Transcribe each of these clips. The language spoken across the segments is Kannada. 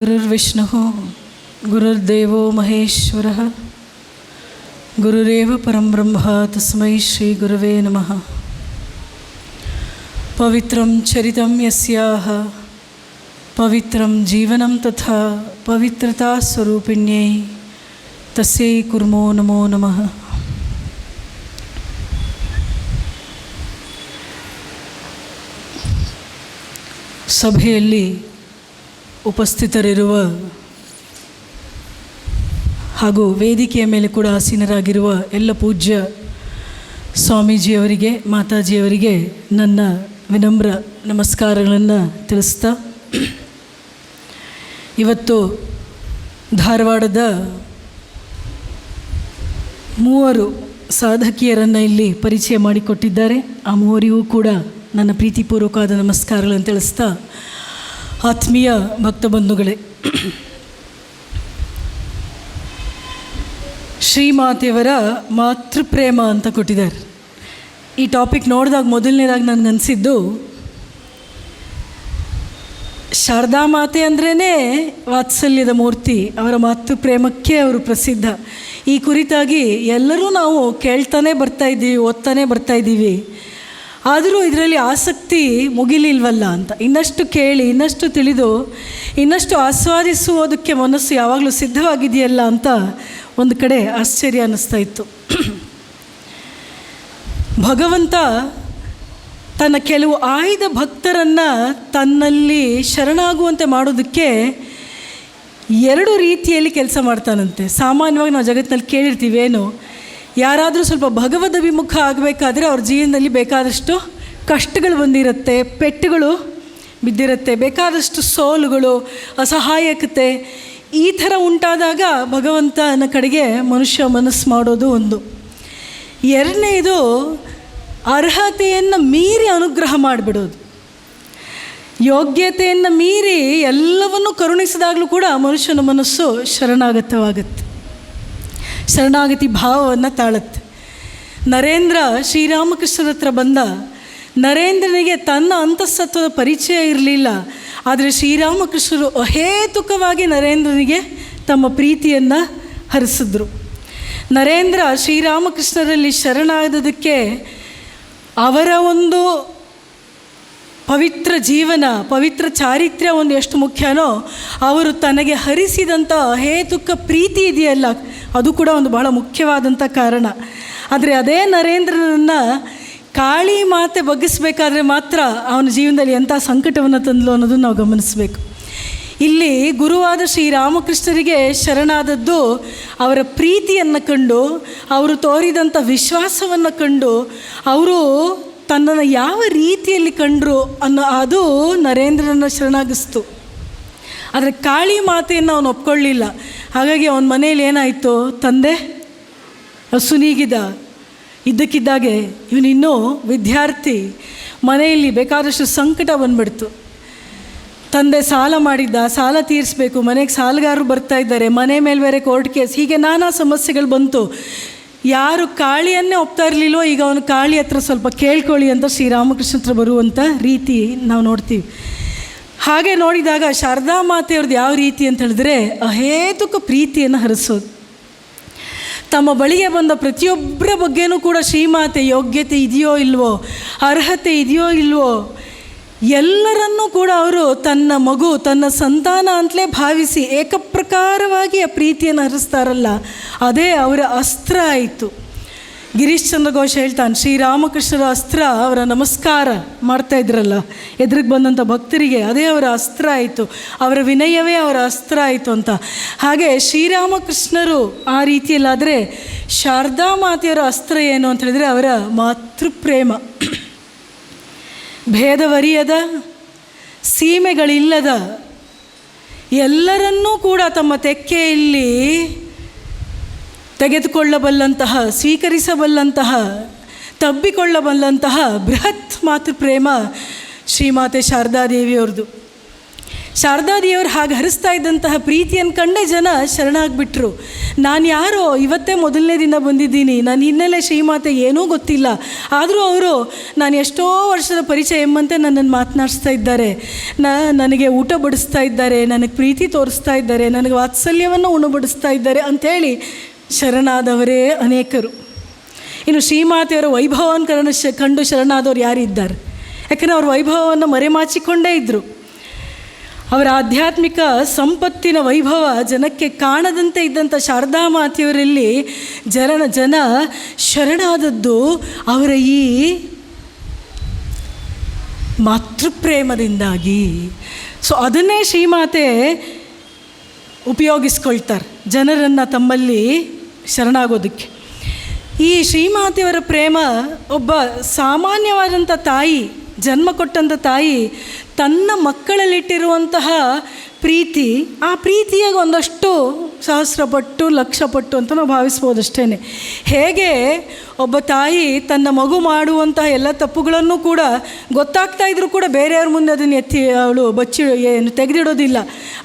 ಗುರುರ್ವಿಷ್ಣುಃ ಗುರುರ್ದೇವೋ ಮಹೇಶ್ವರಃ ಗುರುರೇವ ಪರಂ ಬ್ರಹ್ಮ ತಸ್ಮೈ ಶ್ರೀ ಗುರವೇ ನಮಃ. ಪವಿತ್ರಂ ಚರಿತಂ ಯಸ್ಯಾಹ ಪವಿತ್ರಂ ಜೀವನಂ ತಥಾ ಪವಿತ್ರತಾ ಸ್ವರೂಪಿಣ್ಯೈ ತಸ್ಯೈ ಕುರ್ಮೋ ನಮೋ ನಮಃ. ಸಭೆಯಲ್ಲಿ ಉಪಸ್ಥಿತರಿರುವ ಹಾಗೂ ವೇದಿಕೆಯ ಮೇಲೆ ಕೂಡ ಆಸೀನರಾಗಿರುವ ಎಲ್ಲ ಪೂಜ್ಯ ಸ್ವಾಮೀಜಿಯವರಿಗೆ, ಮಾತಾಜಿಯವರಿಗೆ ನನ್ನ ವಿನಮ್ರ ನಮಸ್ಕಾರಗಳನ್ನು ತಿಳಿಸ್ತಾ, ಇವತ್ತು ಧಾರವಾಡದ 3 ಸಾಧಕಿಯರನ್ನು ಇಲ್ಲಿ ಪರಿಚಯ ಮಾಡಿಕೊಟ್ಟಿದ್ದಾರೆ. ಆ 3 ಕೂಡ ನನ್ನ ಪ್ರೀತಿಪೂರ್ವಕವಾದ ನಮಸ್ಕಾರಗಳನ್ನು ತಿಳಿಸ್ತಾ, ಆತ್ಮೀಯ ಭಕ್ತಬಂಧುಗಳೇ, ಶ್ರೀಮಾತೆಯವರ ಮಾತೃಪ್ರೇಮ ಅಂತ ಕೊಟ್ಟಿದ್ದಾರೆ. ಈ ಟಾಪಿಕ್ ನೋಡಿದಾಗ ಮೊದಲನೇದಾಗಿ ನನಗನ್ಸಿದ್ದು, ಶಾರದಾ ಮಾತೆ ಅಂದ್ರೇ ವಾತ್ಸಲ್ಯದ ಮೂರ್ತಿ, ಅವರ ಮಾತೃಪ್ರೇಮಕ್ಕೆ ಅವರು ಪ್ರಸಿದ್ಧ. ಈ ಕುರಿತಾಗಿ ಎಲ್ಲರೂ ನಾವು ಕೇಳ್ತಾನೆ ಬರ್ತಾಯಿದ್ದೀವಿ, ಓದ್ತಾನೆ ಬರ್ತಾಯಿದ್ದೀವಿ. ಆದರೂ ಇದರಲ್ಲಿ ಆಸಕ್ತಿ ಮುಗಿಲಿಲ್ವಲ್ಲ ಅಂತ, ಇನ್ನಷ್ಟು ಕೇಳಿ, ಇನ್ನಷ್ಟು ತಿಳಿದು, ಇನ್ನಷ್ಟು ಆಸ್ವಾದಿಸುವುದಕ್ಕೆ ಮನಸ್ಸು ಯಾವಾಗಲೂ ಸಿದ್ಧವಾಗಿದೆಯಲ್ಲ ಅಂತ ಒಂದು ಕಡೆ ಆಶ್ಚರ್ಯ ಅನ್ನಿಸ್ತಾ ಇತ್ತು. ಭಗವಂತ ತನ್ನ ಕೆಲವು ಆಯ್ದ ಭಕ್ತರನ್ನು ತನ್ನಲ್ಲಿ ಶರಣಾಗುವಂತೆ ಮಾಡೋದಕ್ಕೆ 2 ರೀತಿಯಲ್ಲಿ ಕೆಲಸ ಮಾಡ್ತಾನಂತೆ. ಸಾಮಾನ್ಯವಾಗಿ ನಾವು ಜಗತ್ತಿನಲ್ಲಿ ಕೇಳಿರ್ತೀವಿ, ಏನು, ಯಾರಾದರೂ ಸ್ವಲ್ಪ ಭಗವದ್ ಅಭಿಮುಖ ಆಗಬೇಕಾದ್ರೆ ಅವ್ರ ಜೀವನದಲ್ಲಿ ಬೇಕಾದಷ್ಟು ಕಷ್ಟಗಳು ಬಂದಿರುತ್ತೆ, ಪೆಟ್ಟುಗಳು ಬಿದ್ದಿರುತ್ತೆ, ಬೇಕಾದಷ್ಟು ಸೋಲುಗಳು, ಅಸಹಾಯಕತೆ, ಈ ಥರ ಉಂಟಾದಾಗ ಭಗವಂತನ ಕಡೆಗೆ ಮನುಷ್ಯ ಮನಸ್ಸು ಮಾಡೋದು ಒಂದು. 2ನೇದು ಅರ್ಹತೆಯನ್ನು ಮೀರಿ ಅನುಗ್ರಹ ಮಾಡಿಬಿಡೋದು. ಯೋಗ್ಯತೆಯನ್ನು ಮೀರಿ ಎಲ್ಲವನ್ನೂ ಕರುಣಿಸಿದಾಗಲೂ ಕೂಡ ಮನುಷ್ಯನ ಮನಸ್ಸು ಶರಣಾಗತವಾಗುತ್ತೆ, ಶರಣಾಗತಿ ಭಾವವನ್ನು ತಾಳುತ್ತೆ. ನರೇಂದ್ರ ಶ್ರೀರಾಮಕೃಷ್ಣರ ಹತ್ರ ಬಂದ. ನರೇಂದ್ರನಿಗೆ ತನ್ನ ಅಂತಃಸತ್ವದ ಪರಿಚಯ ಇರಲಿಲ್ಲ, ಆದರೆ ಶ್ರೀರಾಮಕೃಷ್ಣರು ಅಹೇತುಕವಾಗಿ ನರೇಂದ್ರನಿಗೆ ತಮ್ಮ ಪ್ರೀತಿಯನ್ನು ಹರಿಸಿದ್ರು. ನರೇಂದ್ರ ಶ್ರೀರಾಮಕೃಷ್ಣರಲ್ಲಿ ಶರಣಾಗೋದಕ್ಕೆ ಅವರ ಒಂದು ಪವಿತ್ರ ಜೀವನ, ಪವಿತ್ರ ಚಾರಿತ್ರ್ಯ ಒಂದು ಎಷ್ಟು ಮುಖ್ಯನೋ, ಅವರು ತನಗೆ ಹರಿಸಿದಂಥ ಅಹೇತುಕ ಪ್ರೀತಿ ಇದೆಯಲ್ಲ, ಅದು ಕೂಡ ಒಂದು ಬಹಳ ಮುಖ್ಯವಾದಂಥ ಕಾರಣ. ಆದರೆ ಅದೇ ನರೇಂದ್ರನನ್ನು ಕಾಳಿ ಮಾತೆ ಬಗ್ಗಿಸಬೇಕಾದ್ರೆ ಮಾತ್ರ ಅವನ ಜೀವನದಲ್ಲಿ ಎಂಥ ಸಂಕಟವನ್ನು ತಂದಲು ಅನ್ನೋದನ್ನು ನಾವು ಗಮನಿಸಬೇಕು. ಇಲ್ಲಿ ಗುರುವಾದ ಶ್ರೀರಾಮಕೃಷ್ಣರಿಗೆ ಶರಣಾದದ್ದು ಅವರ ಪ್ರೀತಿಯನ್ನು ಕಂಡು, ಅವರು ತೋರಿದಂಥ ವಿಶ್ವಾಸವನ್ನು ಕಂಡು, ಅವರು ತನ್ನನ್ನು ಯಾವ ರೀತಿಯಲ್ಲಿ ಕಂಡರು ಅದು ನರೇಂದ್ರನ ಶರಣಾಗಿಸ್ತು. ಆದರೆ ಕಾಳಿ ಮಾತೆಯನ್ನು ಅವನು ಒಪ್ಕೊಳ್ಳಿಲ್ಲ. ಹಾಗಾಗಿ ಅವನ ಮನೇಲಿ ಏನಾಯಿತು, ತಂದೆ ಸುನೀಗಿದ, ಇದ್ದಕ್ಕಿದ್ದಾಗೆ ಇವನಿನ್ನೂ ವಿದ್ಯಾರ್ಥಿ, ಮನೆಯಲ್ಲಿ ಬೇಕಾದಷ್ಟು ಸಂಕಟ ಬಂದ್ಬಿಡ್ತು. ತಂದೆ ಸಾಲ ಮಾಡಿದ್ದ, ಸಾಲ ತೀರಿಸಬೇಕು, ಮನೆಗೆ ಸಾಲಗಾರರು ಬರ್ತಾಯಿದ್ದಾರೆ, ಮನೆ ಮೇಲೆ ಬೇರೆ ಕೋರ್ಟ್ ಕೇಸ್, ಹೀಗೆ ನಾನಾ ಸಮಸ್ಯೆಗಳು ಬಂತು. ಯಾರು ಕಾಳಿಯನ್ನೇ ಒಪ್ತಾ ಇರಲಿಲ್ಲೋ, ಈಗ ಅವನು ಕಾಳಿ ಹತ್ರ ಸ್ವಲ್ಪ ಕೇಳ್ಕೊಳ್ಳಿ ಅಂತ ಶ್ರೀರಾಮಕೃಷ್ಣ ಹತ್ರ ಬರುವಂಥ ರೀತಿ ನಾವು ನೋಡ್ತೀವಿ. ಹಾಗೆ ನೋಡಿದಾಗ ಶಾರದಾ ಮಾತೆಯವ್ರದ್ದು ಯಾವ ರೀತಿ ಅಂತ ಹೇಳಿದ್ರೆ, ಅಹೇತುಕ ಪ್ರೀತಿಯನ್ನು ಹರಿಸೋದು. ತಮ್ಮ ಬಳಿಗೆ ಬಂದ ಪ್ರತಿಯೊಬ್ಬರ ಬಗ್ಗೆನೂ ಕೂಡ ಶ್ರೀಮಾತೆ ಯೋಗ್ಯತೆ ಇದೆಯೋ ಇಲ್ವೋ, ಅರ್ಹತೆ ಇದೆಯೋ ಇಲ್ವೋ, ಎಲ್ಲರನ್ನೂ ಕೂಡ ಅವರು ತನ್ನ ಮಗು, ತನ್ನ ಸಂತಾನ ಅಂತಲೇ ಭಾವಿಸಿ ಏಕಪ್ರಕಾರವಾಗಿ ಆ ಪ್ರೀತಿಯನ್ನು ಹರಿಸ್ತಾರಲ್ಲ, ಅದೇ ಅವರ ಅಸ್ತ್ರ ಆಯಿತು. ಗಿರೀಶ್ ಚಂದ್ರ ಘೋಷ್ ಹೇಳ್ತಾನೆ, ಶ್ರೀರಾಮಕೃಷ್ಣರ ಅಸ್ತ್ರ ಅವರ ನಮಸ್ಕಾರ ಮಾಡ್ತಾಯಿದ್ರಲ್ಲ ಎದುರಿಗೆ ಬಂದಂಥ ಭಕ್ತರಿಗೆ, ಅದೇ ಅವರ ಅಸ್ತ್ರ ಆಯಿತು, ಅವರ ವಿನಯವೇ ಅವರ ಅಸ್ತ್ರ ಆಯಿತು ಅಂತ. ಹಾಗೆ ಶ್ರೀರಾಮಕೃಷ್ಣರು ಆ ರೀತಿಯಲ್ಲಾದರೆ, ಶಾರದಾ ಮಾತೆಯವರ ಅಸ್ತ್ರ ಏನು ಅಂತ ಹೇಳಿದರೆ ಅವರ ಮಾತೃಪ್ರೇಮ. ಭೇದವರಿಯದ, ಸೀಮೆಗಳಿಲ್ಲದ, ಎಲ್ಲರನ್ನೂ ಕೂಡ ತಮ್ಮ ತೆಕ್ಕೆಯಲ್ಲಿ ತೆಗೆದುಕೊಳ್ಳಬಲ್ಲಂತಹ, ಸ್ವೀಕರಿಸಬಲ್ಲಂತಹ, ತಬ್ಬಿಕೊಳ್ಳಬಲ್ಲಂತಹ ಬೃಹತ್ ಮಾತೃಪ್ರೇಮ ಶ್ರೀಮಾತೆ ಶಾರದಾದೇವಿಯವ್ರದ್ದು. ಶಾರದಾದೇವರು ಹಾಗೆ ಹರಿಸ್ತಾ ಇದ್ದಂತಹ ಪ್ರೀತಿಯನ್ನು ಕಂಡೇ ಜನ ಶರಣಾಗ್ಬಿಟ್ರು. ನಾನು ಯಾರೋ ಇವತ್ತೇ ಮೊದಲನೇ ದಿನ ಬಂದಿದ್ದೀನಿ, ನನ್ನ ಹಿನ್ನೆಲೆ ಶ್ರೀಮಾತೆ ಏನೂ ಗೊತ್ತಿಲ್ಲ, ಆದರೂ ಅವರು ನಾನು ಎಷ್ಟೋ ವರ್ಷದ ಪರಿಚಯ ಎಂಬಂತೆ ನನ್ನನ್ನು ಮಾತನಾಡಿಸ್ತಾ ಇದ್ದಾರೆ, ನನಗೆ ಊಟ ಬಡಿಸ್ತಾ ಇದ್ದಾರೆ, ನನಗೆ ಪ್ರೀತಿ ತೋರಿಸ್ತಾ ಇದ್ದಾರೆ, ನನಗೆ ವಾತ್ಸಲ್ಯವನ್ನು ಉಣಬಡಿಸ್ತಾ ಇದ್ದಾರೆ ಅಂಥೇಳಿ ಶರಣಾದವರೇ ಅನೇಕರು. ಇನ್ನು ಶ್ರೀಮಾತೆಯವರ ವೈಭವವನ್ನು ಕಂಡು ಶರಣಾದವರು ಯಾರಿದ್ದಾರೆ? ಯಾಕಂದರೆ ಅವ್ರ ವೈಭವವನ್ನು ಮರೆಮಾಚಿಕೊಂಡೇ ಇದ್ದರು. ಅವರ ಆಧ್ಯಾತ್ಮಿಕ ಸಂಪತ್ತಿನ ವೈಭವ ಜನಕ್ಕೆ ಕಾಣದಂತೆ ಇದ್ದಂಥ ಶಾರದಾ ಮಾತೆಯವರಲ್ಲಿ ಜನ ಶರಣಾದದ್ದು ಅವರ ಈ ಮಾತೃಪ್ರೇಮದಿಂದಾಗಿ. ಸೊ ಅದನ್ನೇ ಶ್ರೀಮಾತೆ ಉಪಯೋಗಿಸ್ಕೊಳ್ತಾರೆ ಜನರನ್ನು ತಮ್ಮಲ್ಲಿ ಶರಣಾಗೋದಕ್ಕೆ. ಈ ಶ್ರೀಮಾತೆಯವರ ಪ್ರೇಮ, ಒಬ್ಬ ಸಾಮಾನ್ಯವಾದಂಥ ತಾಯಿ, ಜನ್ಮ ಕೊಟ್ಟಂಥ ತಾಯಿ ತನ್ನ ಮಕ್ಕಳಲ್ಲಿಟ್ಟಿರುವಂತಹ ಪ್ರೀತಿ, ಆ ಪ್ರೀತಿಯಾಗ ಒಂದಷ್ಟು ಸಹಸ್ರಪಟ್ಟು ಲಕ್ಷಪಟ್ಟು ಅಂತ ನಾವು ಭಾವಿಸ್ಬೋದು ಅಷ್ಟೇ. ಹೇಗೆ ಒಬ್ಬ ತಾಯಿ ತನ್ನ ಮಗು ಮಾಡುವಂತಹ ಎಲ್ಲ ತಪ್ಪುಗಳನ್ನು ಕೂಡ ಗೊತ್ತಾಗ್ತಾ ಇದ್ರೂ ಕೂಡ ಬೇರೆಯವ್ರ ಮುಂದೆ ಅದನ್ನು ಎತ್ತಿ ಅವಳು ಏನು ತೆಗೆದಿಡೋದಿಲ್ಲ,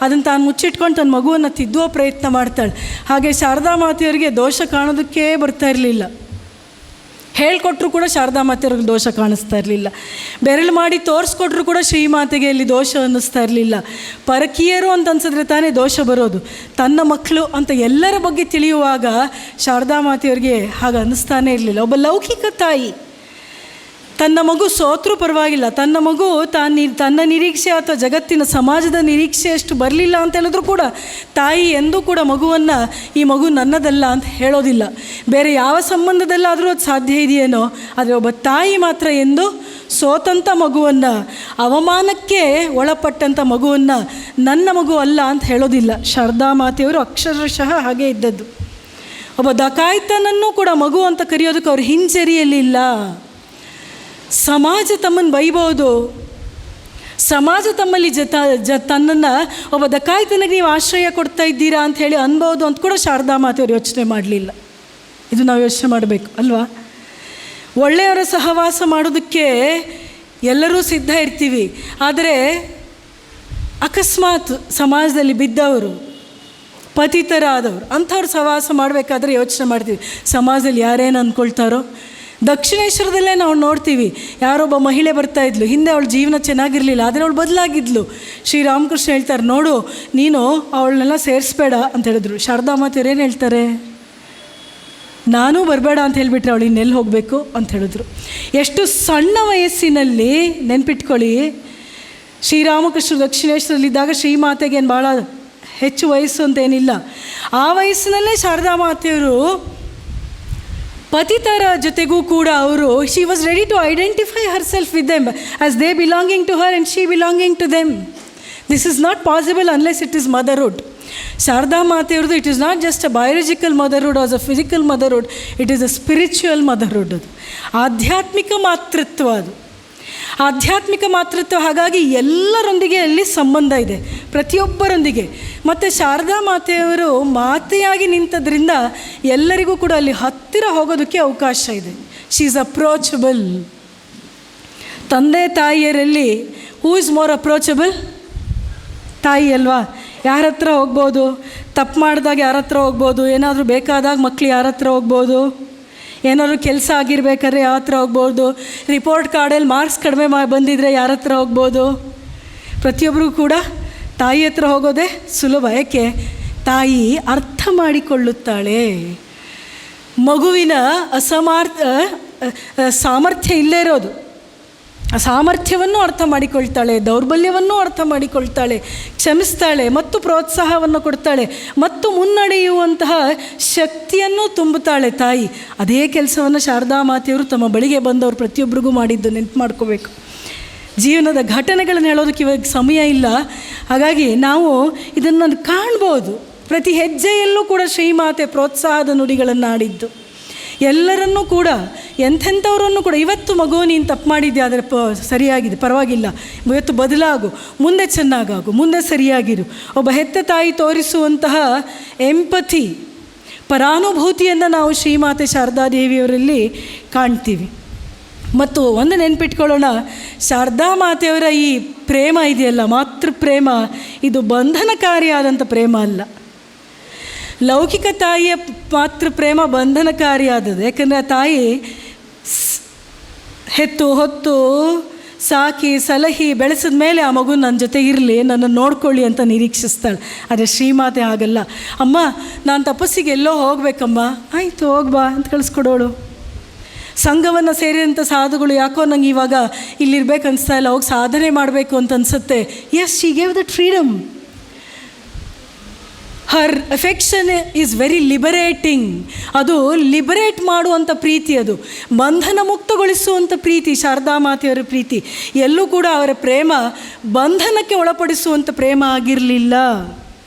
ಅದನ್ನು ತಾನು ಮುಚ್ಚಿಟ್ಕೊಂಡು ತನ್ನ ಮಗುವನ್ನು ತಿದ್ದುವ ಪ್ರಯತ್ನ ಮಾಡ್ತಾಳೆ. ಹಾಗೆ ಶಾರದಾ ಮಾತೆಯವರಿಗೆ ದೋಷ ಕಾಣೋದಕ್ಕೇ ಬರ್ತಾ ಇರಲಿಲ್ಲ. ಹೇಳ್ಕೊಟ್ರು ಕೂಡ ಶಾರದಾ ಮಾತೆಯವ್ರಿಗೆ ದೋಷ ಕಾಣಿಸ್ತಾ ಇರಲಿಲ್ಲ. ಬೆರಳು ಮಾಡಿ ತೋರಿಸ್ಕೊಟ್ರು ಕೂಡ ಶ್ರೀಮಾತೆಗೆ ಇಲ್ಲಿ ದೋಷ ಅನ್ನಿಸ್ತಾ ಇರಲಿಲ್ಲ. ಪರಕೀಯರು ಅಂತ ಅನ್ಸಿದ್ರೆ ತಾನೇ ದೋಷ ಬರೋದು. ತನ್ನ ಮಕ್ಕಳು ಅಂತ ಎಲ್ಲರ ಬಗ್ಗೆ ತಿಳಿಯುವಾಗ ಶಾರದಾ ಮಾತೆಯವ್ರಿಗೆ ಹಾಗೆ ಅನ್ನಿಸ್ತಾನೇ ಇರಲಿಲ್ಲ. ಒಬ್ಬ ಲೌಕಿಕ ತಾಯಿ ತನ್ನ ಮಗು ಸೋತ್ರೂ ಪರವಾಗಿಲ್ಲ, ತನ್ನ ಮಗು ತನ್ನ ನಿರೀಕ್ಷೆ ಅಥವಾ ಜಗತ್ತಿನ ಸಮಾಜದ ನಿರೀಕ್ಷೆಯಷ್ಟು ಬರಲಿಲ್ಲ ಅಂತ ಹೇಳಿದ್ರು ಕೂಡ ತಾಯಿ ಎಂದೂ ಕೂಡ ಮಗುವನ್ನು ಈ ಮಗು ನನ್ನದಲ್ಲ ಅಂತ ಹೇಳೋದಿಲ್ಲ. ಬೇರೆ ಯಾವ ಸಂಬಂಧದಲ್ಲಾದರೂ ಅದು ಸಾಧ್ಯ ಇದೆಯೇನೋ, ಆದರೆ ಒಬ್ಬ ತಾಯಿ ಮಾತ್ರ ಎಂದು ಸೋತಂಥ ಮಗುವನ್ನು, ಅವಮಾನಕ್ಕೆ ಒಳಪಟ್ಟಂಥ ಮಗುವನ್ನು ನನ್ನ ಮಗು ಅಲ್ಲ ಅಂತ ಹೇಳೋದಿಲ್ಲ. ಶಾರದಾ ಮಾತೆಯವರು ಅಕ್ಷರಶಃ ಹಾಗೇ ಇದ್ದದ್ದು. ಒಬ್ಬ ಡಕಾಯಿತನನ್ನು ಕೂಡ ಮಗು ಅಂತ ಕರೆಯೋದಕ್ಕೆ ಅವ್ರು ಹಿಂಜರಿಯಲಿಲ್ಲ. ಸಮಾಜ ತಮ್ಮನ್ನು ಬೈಬೋದು, ಸಮಾಜ ತಮ್ಮಲ್ಲಿ ತನ್ನನ್ನು ಒಬ್ಬ ಡಕಾಯಿತನಿಗೆ ನೀವು ಆಶ್ರಯ ಕೊಡ್ತಾ ಇದ್ದೀರಾ ಅಂತ ಹೇಳಿ ಅನ್ಬೋದು ಅಂತ ಕೂಡ ಶಾರದಾ ಮಾತೆಯವರು ಯೋಚನೆ ಮಾಡಲಿಲ್ಲ. ಇದು ನಾವು ಯೋಚನೆ ಮಾಡಬೇಕು ಅಲ್ವಾ? ಒಳ್ಳೆಯವರ ಸಹವಾಸ ಮಾಡೋದಕ್ಕೆ ಎಲ್ಲರೂ ಸಿದ್ಧ ಇರ್ತೀವಿ, ಆದರೆ ಅಕಸ್ಮಾತ್ ಸಮಾಜದಲ್ಲಿ ಬಿದ್ದವರು, ಪತಿತರಾದವರು ಅಂಥವ್ರು ಸಹವಾಸ ಮಾಡಬೇಕಾದ್ರೆ ಯೋಚನೆ ಮಾಡ್ತೀವಿ, ಸಮಾಜದಲ್ಲಿ ಯಾರೇನು ಅಂದ್ಕೊಳ್ತಾರೋ. ದಕ್ಷಿಣೇಶ್ವರದಲ್ಲೇ ನಾವು ನೋಡ್ತೀವಿ, ಯಾರೊಬ್ಬ ಮಹಿಳೆ ಬರ್ತಾಯಿದ್ಲು, ಹಿಂದೆ ಅವಳ ಜೀವನ ಚೆನ್ನಾಗಿರಲಿಲ್ಲ, ಆದರೆ ಅವಳು ಬದಲಾಗಿದ್ಲು. ಶ್ರೀರಾಮಕೃಷ್ಣ ಹೇಳ್ತಾರೆ, ನೋಡು ನೀನು ಅವಳನ್ನೆಲ್ಲ ಸೇರಿಸ್ಬೇಡ ಅಂತ ಹೇಳಿದ್ರು. ಶಾರದಾ ಮಾತೆಯವ್ರು ಏನು ಹೇಳ್ತಾರೆ? ನಾನೂ ಬರಬೇಡ ಅಂತ ಹೇಳಿಬಿಟ್ರೆ ಅವಳು ಇನ್ನೆಲ್ಲಿ ಹೋಗಬೇಕು ಅಂತ ಹೇಳಿದ್ರು. ಎಷ್ಟು ಸಣ್ಣ ವಯಸ್ಸಿನಲ್ಲಿ ನೆನ್ಪಿಟ್ಕೊಳ್ಳಿ, ಶ್ರೀರಾಮಕೃಷ್ಣ ದಕ್ಷಿಣೇಶ್ವರದಲ್ಲಿದ್ದಾಗ ಶ್ರೀಮಾತೆಗೆ ಏನು ಭಾಳ ಹೆಚ್ಚು ವಯಸ್ಸು ಅಂತೇನಿಲ್ಲ, ಆ ವಯಸ್ಸಿನಲ್ಲೇ ಶಾರದಾ ಮಾತೆಯವರು ಪತಿತರ ಜೊತೆಗೂ ಕೂಡ ಅವರು she was ready to identify herself with them as they belonging to her and she belonging to them. This is not possible unless it is motherhood. Sharada ಮಾತೆಯವ್ರದ್ದು it is not just a biological motherhood as a physical motherhood, it is a spiritual motherhood. ಅದು ಆಧ್ಯಾತ್ಮಿಕ ಮಾತೃತ್ವ. ಅದು ಆಧ್ಯಾತ್ಮಿಕ ಮಾತೃತ್ವ. ಹಾಗಾಗಿ ಎಲ್ಲರೊಂದಿಗೆ ಅಲ್ಲಿ ಸಂಬಂಧ ಇದೆ, ಪ್ರತಿಯೊಬ್ಬರೊಂದಿಗೆ. ಮತ್ತು ಶಾರದಾ ಮಾತೆಯವರು ಮಾತೆಯಾಗಿ ನಿಂತದ್ರಿಂದ ಎಲ್ಲರಿಗೂ ಕೂಡ ಅಲ್ಲಿ ಹತ್ತಿರ ಹೋಗೋದಕ್ಕೆ ಅವಕಾಶ ಇದೆ. She is approachable. ತಂದೆ ತಾಯಿಯರಲ್ಲಿ ಹೂ ಇಸ್ ಮೋರ್ ಅಪ್ರೋಚಬಲ್? ತಾಯಿ ಅಲ್ವಾ? ಯಾರ ಹತ್ರ ಹೋಗ್ಬೋದು? ತಪ್ಪು ಮಾಡಿದಾಗ ಯಾರ ಹತ್ರ ಹೋಗ್ಬೋದು? ಏನಾದರೂ ಬೇಕಾದಾಗ ಮಕ್ಕಳು ಯಾರ ಹತ್ರ ಹೋಗ್ಬೋದು? ಏನಾದರೂ ಕೆಲಸ ಆಗಿರ್ಬೇಕಾದ್ರೆ ಯಾವ ಹತ್ರ ಹೋಗ್ಬೋದು? ರಿಪೋರ್ಟ್ ಕಾರ್ಡಲ್ಲಿ ಮಾರ್ಕ್ಸ್ ಕಡಿಮೆ ಬಂದಿದ್ದರೆ ಯಾರ ಹತ್ರ ಹೋಗ್ಬೋದು? ಪ್ರತಿಯೊಬ್ಬರಿಗೂ ಕೂಡ ತಾಯಿ ಹತ್ರ ಹೋಗೋದೇ ಸುಲಭ. ಯಾಕೆ? ತಾಯಿ ಅರ್ಥ ಮಾಡಿಕೊಳ್ಳುತ್ತಾಳೆ. ಮಗುವಿನ ಸಾಮರ್ಥ್ಯ ಇಲ್ಲೇ ಇರೋದು, ಆ ಸಾಮರ್ಥ್ಯವನ್ನು ಅರ್ಥ ಮಾಡಿಕೊಳ್ತಾಳೆ, ದೌರ್ಬಲ್ಯವನ್ನು ಅರ್ಥ ಮಾಡಿಕೊಳ್ತಾಳೆ, ಕ್ಷಮಿಸ್ತಾಳೆ ಮತ್ತು ಪ್ರೋತ್ಸಾಹವನ್ನು ಕೊಡ್ತಾಳೆ ಮತ್ತು ಮುನ್ನಡೆಯುವಂತಹ ಶಕ್ತಿಯನ್ನು ತುಂಬುತ್ತಾಳೆ ತಾಯಿ. ಅದೇ ಕೆಲಸವನ್ನು ಶಾರದಾ ಮಾತೆಯವರು ತಮ್ಮ ಬಳಿಗೆ ಬಂದವರು ಪ್ರತಿಯೊಬ್ಬರಿಗೂ ಮಾಡಿದ್ದು ನೆನಪು ಮಾಡ್ಕೋಬೇಕು. ಜೀವನದ ಘಟನೆಗಳನ್ನು ಹೇಳೋದಕ್ಕೆ ಇವಾಗ ಸಮಯ ಇಲ್ಲ, ಹಾಗಾಗಿ ನಾವು ಇದನ್ನು ಕಾಣ್ಬೋದು. ಪ್ರತಿ ಹೆಜ್ಜೆಯಲ್ಲೂ ಕೂಡ ಶ್ರೀಮಾತೆ ಪ್ರೋತ್ಸಾಹದ ನುಡಿಗಳನ್ನು ಆಡಿದ್ದು. ಎಲ್ಲರನ್ನೂ ಕೂಡ, ಎಂಥೆಂಥವರನ್ನು ಕೂಡ, ಇವತ್ತು ಮಗು ನೀನು ತಪ್ಪು ಮಾಡಿದ್ದೆ, ಆದರೆ ಸರಿಯಾಗಿದೆ, ಪರವಾಗಿಲ್ಲ, ಇವತ್ತು ಬದಲಾಗು, ಮುಂದೆ ಚೆನ್ನಾಗಾಗು, ಮುಂದೆ ಸರಿಯಾಗಿರು. ಒಬ್ಬ ಹೆತ್ತ ತಾಯಿ ತೋರಿಸುವಂತಹ ಎಂಪಥಿ, ಪರಾನುಭೂತಿಯನ್ನು ನಾವು ಶ್ರೀಮಾತೆ ಶಾರದಾದೇವಿಯವರಲ್ಲಿ ಕಾಣ್ತೀವಿ. ಮತ್ತು ಒಂದು ನೆನ್ಪಿಟ್ಕೊಳ್ಳೋಣ, ಶಾರದಾ ಮಾತೆಯವರ ಈ ಪ್ರೇಮ ಇದೆಯಲ್ಲ, ಮಾತೃ ಪ್ರೇಮ, ಇದು ಬಂಧನಕಾರಿಯಾದಂಥ ಪ್ರೇಮ ಅಲ್ಲ. ಲೌಕಿಕ ತಾಯಿಯ ಮಾತೃ ಪ್ರೇಮ ಬಂಧನಕಾರಿಯಾದದ್ದು. ಯಾಕಂದರೆ ಆ ತಾಯಿ ಹೆತ್ತು ಹೊತ್ತು ಸಾಕಿ ಸಲಹಿ ಬೆಳೆಸಿದ ಮೇಲೆ ಆ ಮಗು ನನ್ನ ಜೊತೆ ಇರಲಿ, ನನ್ನನ್ನು ನೋಡ್ಕೊಳ್ಳಿ ಅಂತ ನಿರೀಕ್ಷಿಸ್ತಾಳೆ. ಆದರೆ ಶ್ರೀಮಾತೆ ಹಾಗಲ್ಲ. ಅಮ್ಮ ನಾನು ತಪಸ್ಸಿಗೆ ಎಲ್ಲೋ ಹೋಗಬೇಕಮ್ಮ, ಆಯಿತು ಹೋಗ್ಬಾ ಅಂತ ಕಳಿಸ್ಕೊಡೋಳು. ಸಂಘವನ್ನು ಸೇರಿದಂಥ ಸಾಧುಗಳು ಯಾಕೋ ನಂಗೆ ಇವಾಗ ಇಲ್ಲಿರ್ಬೇಕು ಅನಿಸ್ತಾ ಇಲ್ಲ, ಹೋಗಿ ಸಾಧನೆ ಮಾಡಬೇಕು ಅಂತ ಅನಿಸುತ್ತೆ. Yes, she gave that freedom. Her affection is very liberating. ಅದು ಲಿಬರೇಟ್ ಮಾಡುವಂಥ ಪ್ರೀತಿ, ಅದು ಬಂಧನ ಮುಕ್ತಗೊಳಿಸುವಂಥ ಪ್ರೀತಿ. ಶಾರದಾ ಮಾತೆಯವರ ಪ್ರೀತಿ ಎಲ್ಲೂ ಕೂಡ ಅವರ ಪ್ರೇಮ ಬಂಧನಕ್ಕೆ ಒಳಪಡಿಸುವಂಥ ಪ್ರೇಮ ಆಗಿರಲಿಲ್ಲ.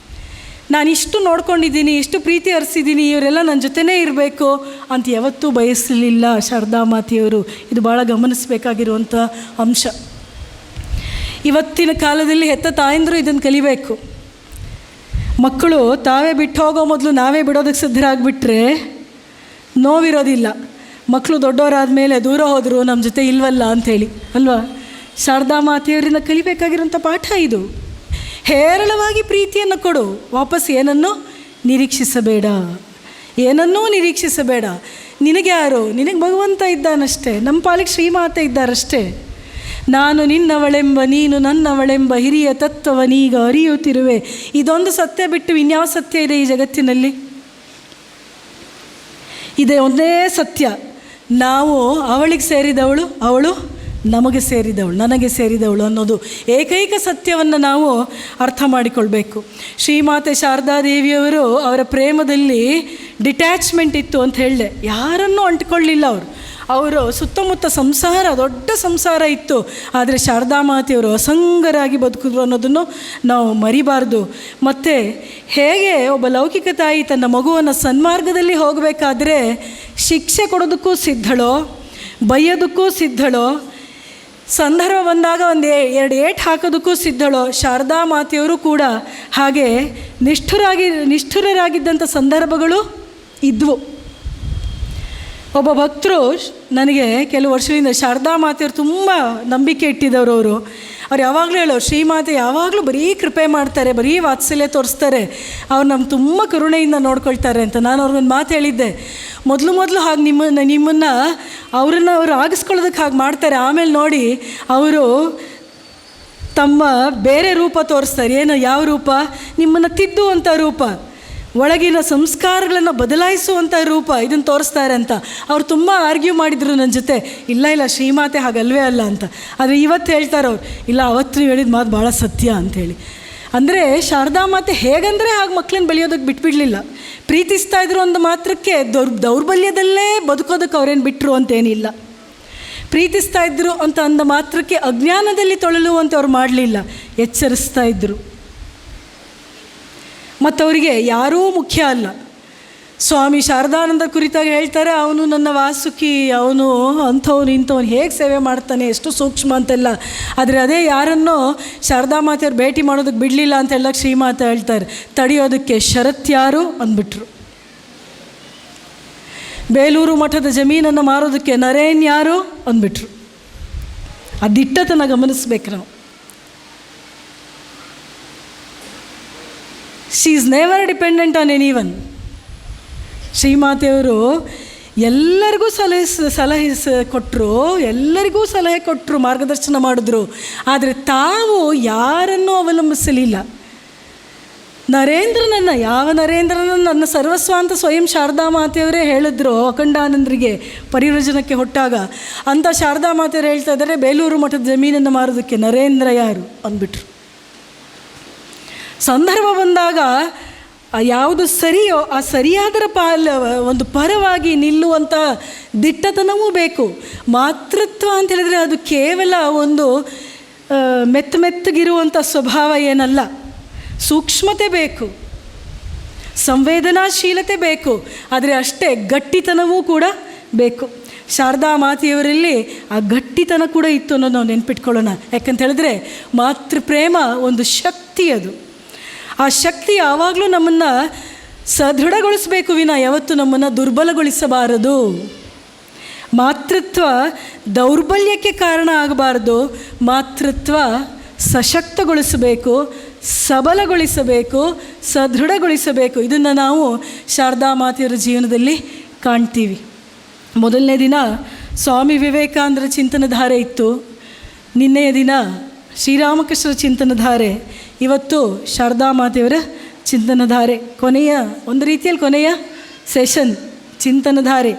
ನಾನಿಷ್ಟು ನೋಡ್ಕೊಂಡಿದ್ದೀನಿ, ಇಷ್ಟು ಪ್ರೀತಿ ಹರಿಸಿದ್ದೀನಿ, ಇವರೆಲ್ಲ ನನ್ನ ಜೊತೆನೇ ಇರಬೇಕು ಅಂತ ಯಾವತ್ತೂ ಬಯಸಲಿಲ್ಲ ಶಾರದಾ ಮಾತೆಯವರು. ಇದು ಭಾಳ ಗಮನಿಸಬೇಕಾಗಿರುವಂಥ ಅಂಶ. ಇವತ್ತಿನ ಕಾಲದಲ್ಲಿ ಹೆತ್ತ ತಾಯಂದರು ಇದನ್ನು ಕಲಿಬೇಕು. ಮಕ್ಕಳು ತಾವೇ ಬಿಟ್ಟು ಹೋಗೋ ಮೊದಲು ನಾವೇ ಬಿಡೋದಕ್ಕೆ ಸಿದ್ಧರಾಗಿಬಿಟ್ರೆ ನೋವಿರೋದಿಲ್ಲ. ಮಕ್ಕಳು ದೊಡ್ಡವರಾದ ಮೇಲೆ ದೂರ ಹೋದರು, ನಮ್ಮ ಜೊತೆ ಇಲ್ವಲ್ಲ ಅಂಥೇಳಿ ಅಲ್ವಾ. ಶಾರದಾ ಮಾತೆಯವರಿಂದ ಕಲಿಬೇಕಾಗಿರೋಂಥ ಪಾಠ ಇದು. ಹೇರಳವಾಗಿ ಪ್ರೀತಿಯನ್ನು ಕೊಡು, ವಾಪಸ್ ಏನನ್ನೂ ನಿರೀಕ್ಷಿಸಬೇಡ, ಏನನ್ನೂ ನಿರೀಕ್ಷಿಸಬೇಡ. ನಿನಗೆ ಯಾರು? ನಿನಗೆ ಭಗವಂತ ಇದ್ದಾನಷ್ಟೇ, ನಮ್ಮ ಪಾಲಿಗೆ ಶ್ರೀಮಾತೆ ಇದ್ದಾರಷ್ಟೇ. ನಾನು ನಿನ್ನವಳೆಂಬ ನೀನು ನನ್ನವಳೆಂಬ ಹಿರಿಯ ತತ್ವವನೀಗ ಅರಿಯುತ್ತಿರುವೆ. ಇದೊಂದು ಸತ್ಯ ಬಿಟ್ಟು ಇನ್ಯಾವ ಸತ್ಯ ಇದೆ ಈ ಜಗತ್ತಿನಲ್ಲಿ? ಇದೇ ಒಂದೇ ಸತ್ಯ. ನಾವು ಅವಳಿಗೆ ಸೇರಿದವಳು, ಅವಳು ನಮಗೆ ಸೇರಿದವಳು, ನನಗೆ ಸೇರಿದವಳು ಅನ್ನೋದು ಏಕೈಕ ಸತ್ಯವನ್ನು ನಾವು ಅರ್ಥ ಮಾಡಿಕೊಳ್ಬೇಕು. ಶ್ರೀಮಾತೆ ಶಾರದಾದೇವಿಯವರು ಅವರ ಪ್ರೇಮದಲ್ಲಿ ಡಿಟ್ಯಾಚ್ಮೆಂಟ್ ಇತ್ತು ಅಂತ ಹೇಳಿದೆ. ಯಾರನ್ನೂ ಅಂಟ್ಕೊಳ್ಳಿಲ್ಲ ಅವರು ಸುತ್ತಮುತ್ತ ಸಂಸಾರ, ದೊಡ್ಡ ಸಂಸಾರ ಇತ್ತು. ಆದರೆ ಶಾರದಾ ಮಾತೆಯವರು ಅಸಂಗರಾಗಿ ಬದುಕಿದ್ರು ಅನ್ನೋದನ್ನು ನಾವು ಮರಿಬಾರ್ದು. ಮತ್ತು ಹೇಗೆ ಒಬ್ಬ ಲೌಕಿಕ ತಾಯಿ ತನ್ನ ಮಗುವನ್ನು ಸನ್ಮಾರ್ಗದಲ್ಲಿ ಹೋಗಬೇಕಾದ್ರೆ ಶಿಕ್ಷೆ ಕೊಡೋದಕ್ಕೂ ಸಿದ್ಧಳೋ, ಬೈಯೋದಕ್ಕೂ ಸಿದ್ಧಳೋ, ಸಂದರ್ಭ ಬಂದಾಗ ಒಂದು 2 ಏಟು ಹಾಕೋದಕ್ಕೂ ಸಿದ್ಧಳೋ, ಶಾರದಾ ಮಾತೆಯವರು ಕೂಡ ಹಾಗೆ ನಿಷ್ಠುರರಾಗಿದ್ದಂಥ ಸಂದರ್ಭಗಳು ಇದ್ವು. ಒಬ್ಬ ಭಕ್ತರು ನನಗೆ ಕೆಲವು ವರ್ಷದಿಂದ, ಶಾರದಾ ಮಾತೆಯವರು ತುಂಬ ನಂಬಿಕೆ ಇಟ್ಟಿದ್ದವರು ಅವ್ರು ಯಾವಾಗಲೂ ಹೇಳೋರು, ಶ್ರೀಮಾತೆ ಯಾವಾಗಲೂ ಬರೀ ಕೃಪೆ ಮಾಡ್ತಾರೆ, ಬರೀ ವಾತ್ಸಲ್ಯ ತೋರಿಸ್ತಾರೆ, ಅವ್ರು ನಮ್ಗೆ ತುಂಬ ಕರುಣೆಯಿಂದ ನೋಡ್ಕೊಳ್ತಾರೆ ಅಂತ. ನಾನು ಅವ್ರಿಗೊಂದು ಮಾತು ಹೇಳಿದ್ದೆ, ಮೊದಲು ಹಾಗೆ ನಿಮ್ಮನ್ನು ಅವ್ರು ಆಗಿಸ್ಕೊಳ್ಳೋದಕ್ಕೆ ಹಾಗೆ ಮಾಡ್ತಾರೆ, ಆಮೇಲೆ ನೋಡಿ ಅವರು ತಮ್ಮ ಬೇರೆ ರೂಪ ತೋರಿಸ್ತಾರೆ. ಏನು, ಯಾವ ರೂಪ? ನಿಮ್ಮನ್ನು ತಿದ್ದುವಂಥ ರೂಪ, ಒಳಗಿನ ಸಂಸ್ಕಾರಗಳನ್ನು ಬದಲಾಯಿಸುವಂಥ ರೂಪ, ಇದನ್ನು ತೋರಿಸ್ತಾರೆ ಅಂತ. ಅವ್ರು ತುಂಬ ಆರ್ಗ್ಯೂ ಮಾಡಿದರು ನನ್ನ ಜೊತೆ, ಇಲ್ಲ ಶ್ರೀಮಾತೆ ಹಾಗಲ್ವೇ ಅಲ್ಲ ಅಂತ. ಆದರೆ ಇವತ್ತು ಹೇಳ್ತಾರೆ ಅವ್ರು, ಇಲ್ಲ ಅವತ್ತು ನೀವು ಹೇಳಿದ ಮಾತು ಭಾಳ ಸತ್ಯ ಅಂಥೇಳಿ. ಅಂದರೆ ಶಾರದಾ ಮಾತೆ ಹೇಗಂದರೆ ಹಾಗೆ ಮಕ್ಕಳನ್ನ ಬೆಳೆಯೋದಕ್ಕೆ ಬಿಟ್ಬಿಡಲಿಲ್ಲ. ಪ್ರೀತಿಸ್ತಾ ಇದ್ರು ಅಂದ ಮಾತ್ರಕ್ಕೆ ದೌರ್ಬಲ್ಯದಲ್ಲೇ ಬದುಕೋದಕ್ಕೆ ಅವ್ರೇನು ಬಿಟ್ಟರು ಅಂತೇನಿಲ್ಲ. ಪ್ರೀತಿಸ್ತಾ ಇದ್ರು ಅಂತ ಅಂದ ಮಾತ್ರಕ್ಕೆ ಅಜ್ಞಾನದಲ್ಲಿ ತೊಳಲುವಂತೆ ಅವ್ರು ಮಾಡಲಿಲ್ಲ, ಎಚ್ಚರಿಸ್ತಾ ಇದ್ದರು. ಮತ್ತು ಅವರಿಗೆ ಯಾರೂ ಮುಖ್ಯ ಅಲ್ಲ. ಸ್ವಾಮಿ ಶಾರದಾನಂದ ಕುರಿತಾಗಿ ಹೇಳ್ತಾರೆ, ಅವನು ನನ್ನ ವಾಸುಕಿ, ಅವನು ಅಂಥವನು ಇಂಥವನು ಹೇಗೆ ಸೇವೆ ಮಾಡ್ತಾನೆ, ಎಷ್ಟು ಸೂಕ್ಷ್ಮ ಅಂತೆಲ್ಲ. ಆದರೆ ಅದೇ ಯಾರನ್ನೋ ಶಾರದಾ ಮಾತೆಯವ್ರು ಭೇಟಿ ಮಾಡೋದಕ್ಕೆ ಬಿಡಲಿಲ್ಲ ಅಂತೆಲ್ಲ ಶ್ರೀಮಾತೆ ಹೇಳ್ತಾರೆ. ತಡೆಯೋದಕ್ಕೆ ಷರತ್ಯಾರು ಅಂದ್ಬಿಟ್ರು. ಬೇಲೂರು ಮಠದ ಜಮೀನನ್ನು ಮಾರೋದಕ್ಕೆ ನರೇನ್ ಯಾರು ಅಂದ್ಬಿಟ್ರು. ಆ ದಿಟ್ಟತನ ಗಮನಿಸ್ಬೇಕು ನಾವು. She is never dependent on anyone. ಶ್ರೀಮಾತೆಯವರು ಎಲ್ಲರಿಗೂ ಎಲ್ಲರಿಗೂ ಸಲಹೆ ಕೊಟ್ಟರು, ಮಾರ್ಗದರ್ಶನ ಮಾಡಿದ್ರು. ಆದರೆ ತಾವು ಯಾರನ್ನೂ ಅವಲಂಬಿಸಲಿಲ್ಲ. ಯಾವ ನರೇಂದ್ರನನ್ನು ನನ್ನ ಸರ್ವಸ್ವ ಅಂತ ಸ್ವಯಂ ಶಾರದಾ ಮಾತೆಯವರೇ ಹೇಳಿದ್ರು ಅಖಂಡಾನಂದರಿಗೆ ಪರಿವ್ರಜನಕ್ಕೆ ಹೊಟ್ಟಾಗ. ಅಂತ ಶಾರದಾ ಮಾತೆಯವರು ಹೇಳ್ತಾ ಇದ್ದಾರೆ, ಬೇಲೂರು ಮಠದ ಜಮೀನನ್ನು ಮಾರೋದಕ್ಕೆ ನರೇಂದ್ರ ಯಾರು ಅಂದ್ಬಿಟ್ರು. ಸಂದರ್ಭ ಬಂದಾಗ ಯಾವುದು ಸರಿಯೋ ಆ ಸರಿಯಾದರ ಒಂದು ಪರವಾಗಿ ನಿಲ್ಲುವಂಥ ದಿಟ್ಟತನವೂ ಬೇಕು. ಮಾತೃತ್ವ ಅಂತ ಹೇಳಿದರೆ ಅದು ಕೇವಲ ಒಂದು ಮೆತ್ತಗಿರುವಂಥ ಸ್ವಭಾವ ಏನಲ್ಲ. ಸೂಕ್ಷ್ಮತೆ ಬೇಕು, ಸಂವೇದನಾಶೀಲತೆ ಬೇಕು, ಆದರೆ ಅಷ್ಟೇ ಗಟ್ಟಿತನವೂ ಕೂಡ ಬೇಕು. ಶಾರದಾ ಮಾತೆಯವರಲ್ಲಿ ಆ ಗಟ್ಟಿತನ ಕೂಡ ಇತ್ತು ಅನ್ನೋದು ನಾವು ನೆನ್ಪಿಟ್ಕೊಳ್ಳೋಣ. ಯಾಕಂತ ಹೇಳಿದ್ರೆ ಮಾತೃಪ್ರೇಮ ಒಂದು ಶಕ್ತಿ. ಅದು ಆ ಶಕ್ತಿ ಯಾವಾಗಲೂ ನಮ್ಮನ್ನು ಸದೃಢಗೊಳಿಸಬೇಕು ವಿನ ಯಾವತ್ತೂ ನಮ್ಮನ್ನು ದುರ್ಬಲಗೊಳಿಸಬಾರದು. ಮಾತೃತ್ವ ದೌರ್ಬಲ್ಯಕ್ಕೆ ಕಾರಣ ಆಗಬಾರ್ದು, ಮಾತೃತ್ವ ಸಶಕ್ತಗೊಳಿಸಬೇಕು, ಸಬಲಗೊಳಿಸಬೇಕು, ಸದೃಢಗೊಳಿಸಬೇಕು. ಇದನ್ನು ನಾವು ಶಾರದಾ ಮಾತೆಯವರ ಜೀವನದಲ್ಲಿ ಕಾಣ್ತೀವಿ. ಮೊದಲನೇ ದಿನ ಸ್ವಾಮಿ ವಿವೇಕಾನಂದರ ಚಿಂತನಧಾರೆ ಇತ್ತು. ನಿನ್ನೆಯ ದಿನ ಶ್ರೀರಾಮಕೃಷ್ಣರ ಚಿಂತನಧಾರೆ, ಇವತ್ತು ಶಾರದಾ ಮಾತೆಯವರ ಚಿಂತನಧಾರೆ. ಕೊನೆಯ ಒಂದು ರೀತಿಯಲ್ಲಿ ಕೊನೆಯ ಸೆಷನ್ ಚಿಂತನಧಾರೆ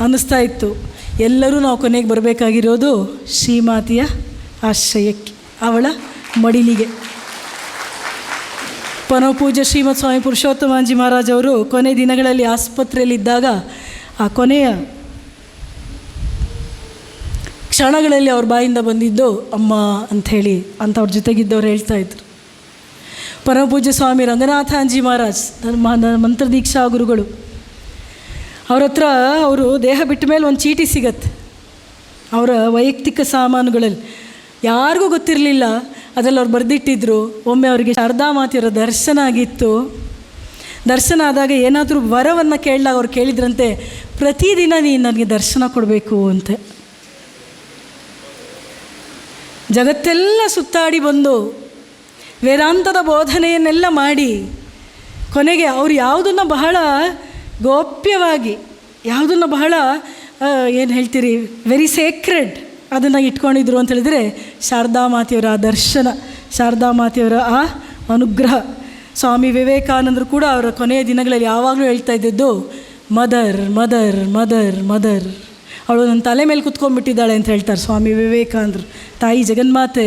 ಅನ್ನಿಸ್ತಾ ಇತ್ತು. ಎಲ್ಲರೂ ನಾವು ಕೊನೆಗೆ ಬರಬೇಕಾಗಿರೋದು ಶ್ರೀಮಾತೆಯ ಆಶ್ರಯಕ್ಕೆ, ಅವಳ ಮಡಿಲಿಗೆ. ಪರಮಪೂಜ್ಯ ಶ್ರೀಮತ್ ಸ್ವಾಮಿ ಪುರುಷೋತ್ತಮಾಂಜಿ ಮಹಾರಾಜ್ ಅವರು ಕೊನೆ ದಿನಗಳಲ್ಲಿ ಆಸ್ಪತ್ರೆಯಲ್ಲಿದ್ದಾಗ ಆ ಕೊನೆಯ ಕ್ಷಣಗಳಲ್ಲಿ ಅವ್ರ ಬಾಯಿಂದ ಬಂದಿದ್ದು ಅಮ್ಮ ಅಂಥೇಳಿ ಅಂತ ಅವ್ರ ಜೊತೆಗಿದ್ದವ್ರು ಹೇಳ್ತಾಯಿದ್ರು. ಪರಮಪೂಜ್ಯ ಸ್ವಾಮಿ ರಂಗನಾಥಾಂಜಿ ಮಹಾರಾಜ್ ಮಂತ್ರದೀಕ್ಷಾ ಗುರುಗಳು, ಅವ್ರ ಹತ್ರ ಅವರು ದೇಹ ಬಿಟ್ಟ ಮೇಲೆ ಒಂದು ಚೀಟಿ ಸಿಗತ್ತೆ ಅವರ ವೈಯಕ್ತಿಕ ಸಾಮಾನುಗಳಲ್ಲಿ. ಯಾರಿಗೂ ಗೊತ್ತಿರಲಿಲ್ಲ, ಅದರಲ್ಲಿ ಅವ್ರು ಬರೆದಿಟ್ಟಿದ್ರು. ಒಮ್ಮೆ ಅವರಿಗೆ ಶಾರದಾ ಮಾತೆಯವರ ದರ್ಶನ ಆಗಿತ್ತು. ದರ್ಶನ ಆದಾಗ ಏನಾದರೂ ವರವನ್ನು ಕೇಳಿದಾಗ ಅವ್ರು ಕೇಳಿದ್ರಂತೆ, ಪ್ರತಿದಿನ ನೀನು ನನಗೆ ದರ್ಶನ ಕೊಡಬೇಕು ಅಂತೆ. ಜಗತ್ತೆಲ್ಲ ಸುತ್ತಾಡಿ ಬಂದು ವೇದಾಂತದ ಬೋಧನೆಯನ್ನೆಲ್ಲ ಮಾಡಿ ಕೊನೆಗೆ ಅವರು ಯಾವುದನ್ನು ಬಹಳ ಗೋಪ್ಯವಾಗಿ, ಯಾವುದನ್ನು ಬಹಳ ಏನು ಹೇಳ್ತೀರಿ, ವೆರಿ ಸೇಕ್ರೆಡ್ ಅದನ್ನು ಇಟ್ಕೊಂಡಿದ್ರು ಅಂತ ಹೇಳಿದರೆ ಶಾರದಾ ಮಾತೆಯವರ ಆ ದರ್ಶನ, ಶಾರದಾ ಮಾತೆಯವರ ಆ ಅನುಗ್ರಹ. ಸ್ವಾಮಿ ವಿವೇಕಾನಂದರು ಕೂಡ ಅವರ ಕೊನೆಯ ದಿನಗಳಲ್ಲಿ ಯಾವಾಗಲೂ ಹೇಳ್ತಾ ಇದ್ದದ್ದು ಮದರ್ ಮದರ್ ಮದರ್ ಮದರ್. ಅವಳು ನನ್ನ ತಲೆ ಮೇಲೆ ಕುತ್ಕೊಂಡ್ಬಿಟ್ಟಿದ್ದಾಳೆ ಅಂತ ಹೇಳ್ತಾರೆ ಸ್ವಾಮಿ ವಿವೇಕಾನಂದರು. ತಾಯಿ ಜಗನ್ಮಾತೆ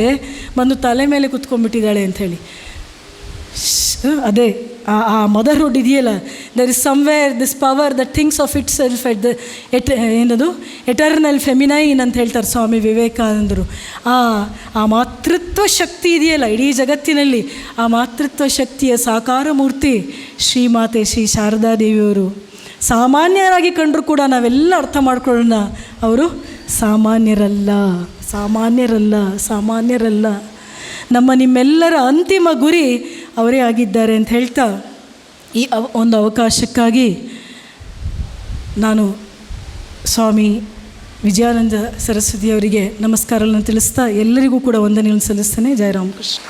ಬಂದು ತಲೆ ಮೇಲೆ ಕುತ್ಕೊಂಡ್ಬಿಟ್ಟಿದ್ದಾಳೆ ಅಂಥೇಳಿ. ಅದೇ ಆ ಮದರ್ಹುಡ್ ಇದೆಯಲ್ಲ, there is somewhere this power that thinks of itself at the ಏನದು ಎಟರ್ನಲ್ ಫೆಮಿನೈನ್ ಅಂತ ಹೇಳ್ತಾರೆ ಸ್ವಾಮಿ ವಿವೇಕಾನಂದರು. ಆ ಮಾತೃತ್ವ ಶಕ್ತಿ ಇದೆಯಲ್ಲ ಇಡೀ ಜಗತ್ತಿನಲ್ಲಿ, ಆ ಮಾತೃತ್ವ ಶಕ್ತಿಯ ಸಾಕಾರ ಮೂರ್ತಿ ಶ್ರೀಮಾತೆ ಶ್ರೀ ಶಾರದಾ ದೇವಿಯವರು. ಸಾಮಾನ್ಯರಾಗಿ ಕಂಡರೂ ಕೂಡ ನಾವೆಲ್ಲ ಅರ್ಥ ಮಾಡ್ಕೊಳ್ಳೋಣ, ಅವರು ಸಾಮಾನ್ಯರಲ್ಲ, ಸಾಮಾನ್ಯರಲ್ಲ, ಸಾಮಾನ್ಯರಲ್ಲ. ನಿಮ್ಮೆಲ್ಲರ ಅಂತಿಮ ಗುರಿ ಅವರೇ ಆಗಿದ್ದಾರೆ ಅಂತ ಹೇಳ್ತಾ ಈ ಒಂದು ಅವಕಾಶಕ್ಕಾಗಿ ನಾನು ಸ್ವಾಮಿ ವಿಜಯಾನಂದ ಸರಸ್ವತಿಯವರಿಗೆ ನಮಸ್ಕಾರಗಳನ್ನು ತಿಳಿಸ್ತಾ ಎಲ್ಲರಿಗೂ ಕೂಡ ವಂದನೆಯನ್ನು ಸಲ್ಲಿಸ್ತೇನೆ. ಜಯ ರಾಮಕೃಷ್ಣ.